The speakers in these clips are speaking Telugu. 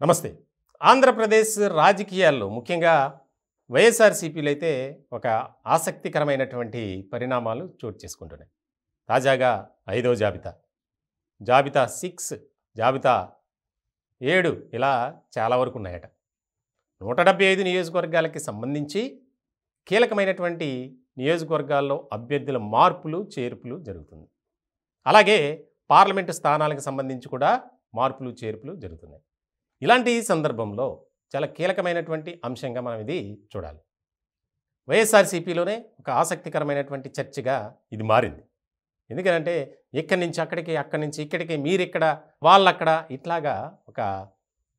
నమస్తే. ఆంధ్రప్రదేశ్ రాజకీయాల్లో ముఖ్యంగా వైఎస్ఆర్‌సీపీలో అయితే ఒక ఆసక్తికరమైనటువంటి పరిణామాలు చోటు చేసుకుంటున్నాయి. తాజాగా ఐదో జాబితా, జాబితా 6, జాబితా 7 ఇలా చాలా వరకు ఉన్నాయట. 175 నియోజకవర్గాలకి సంబంధించి కీలకమైనటువంటి నియోజకవర్గాల్లో అభ్యర్థుల మార్పులు, చేర్పులు జరుగుతుంది. అలాగే పార్లమెంటు స్థానాలకు సంబంధించి కూడా మార్పులు, చేర్పులు జరుగుతున్నాయి. ఇలాంటి సందర్భంలో చాలా కీలకమైనటువంటి అంశంగా మనం ఇది చూడాలి. వైఎస్ఆర్‌సీపీలోనే ఒక ఆసక్తికరమైనటువంటి చర్చగా ఇది మారింది. ఎందుకంటే ఇక్కడి నుంచి అక్కడికి, అక్కడి నుంచి ఇక్కడికి, మీరిక్కడ వాళ్ళక్కడ ఇట్లాగా ఒక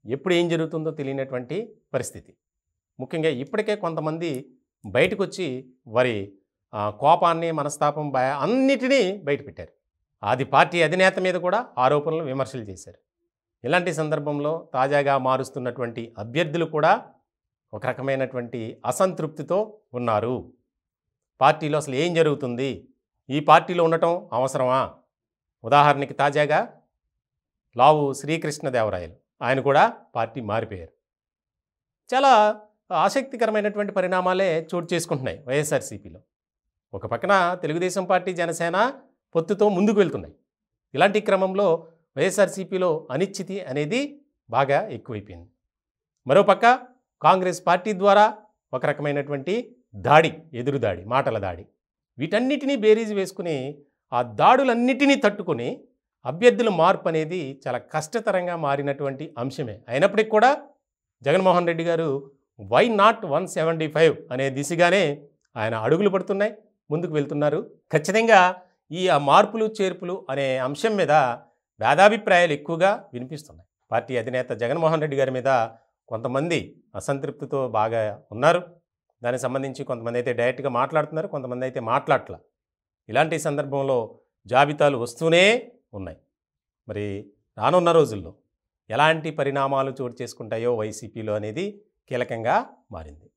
ఎప్పుడు ఏం జరుగుతుందో తెలియనటువంటి పరిస్థితి. ముఖ్యంగా ఇప్పటికే కొంతమంది బయటకొచ్చి వారి కోపాన్ని, మనస్తాపం, అన్నిటినీ బయటపెట్టారు. అది పార్టీ అధినేత మీద కూడా ఆరోపణలు, విమర్శలు చేశారు. ఇలాంటి సందర్భంలో తాజాగా మారుస్తున్నటువంటి అభ్యర్థులు కూడా ఒక రకమైనటువంటి అసంతృప్తితో ఉన్నారు. పార్టీలో అసలు ఏం జరుగుతుంది? ఈ పార్టీలో ఉండటం అవసరమా? ఉదాహరణకి తాజాగా లావు శ్రీకృష్ణదేవరాయలు ఆయన కూడా పార్టీ మారిపోయారు. చాలా ఆసక్తికరమైనటువంటి పరిణామాలే చోటు చేసుకుంటున్నాయి వైఎస్ఆర్‌సీపీలో. ఒక పక్కన తెలుగుదేశం పార్టీ, జనసేన పొత్తుతో ముందుకు వెళ్తున్నాయి. ఇలాంటి క్రమంలో వైఎస్ఆర్‌సీపీలో అనిశ్చితి అనేది బాగా ఎక్కువైపోయింది. మరోపక్క కాంగ్రెస్ పార్టీ ద్వారా ఒక రకమైనటువంటి దాడి, ఎదురుదాడి, మాటల దాడి, వీటన్నిటినీ బేరీజు వేసుకుని ఆ దాడులన్నిటినీ తట్టుకొని అభ్యర్థుల మార్పు అనేది చాలా కష్టతరంగా మారినటువంటి అంశమే. అయినప్పటికీ కూడా జగన్మోహన్ రెడ్డి గారు వై నాట్ 175 అనే దిశగానే ఆయన అడుగులు పడుతున్నాయి, ముందుకు వెళ్తున్నారు. ఖచ్చితంగా ఈ మార్పులు, చేర్పులు అనే అంశం మీద భేదాభిప్రాయాలు ఎక్కువగా వినిపిస్తున్నాయి. పార్టీ అధినేత జగన్మోహన్ రెడ్డి గారి మీద కొంతమంది అసంతృప్తితో బాగా ఉన్నారు. దానికి సంబంధించి కొంతమంది అయితే డైరెక్ట్గా మాట్లాడుతున్నారు, కొంతమంది అయితే మాట్లాడట్లా. ఇలాంటి సందర్భంలో జాబితాలు వస్తూనే ఉన్నాయి. మరి రానున్న రోజుల్లో ఎలాంటి పరిణామాలు చోటు చేసుకుంటాయో వైసీపీలో అనేది కీలకంగా మారింది.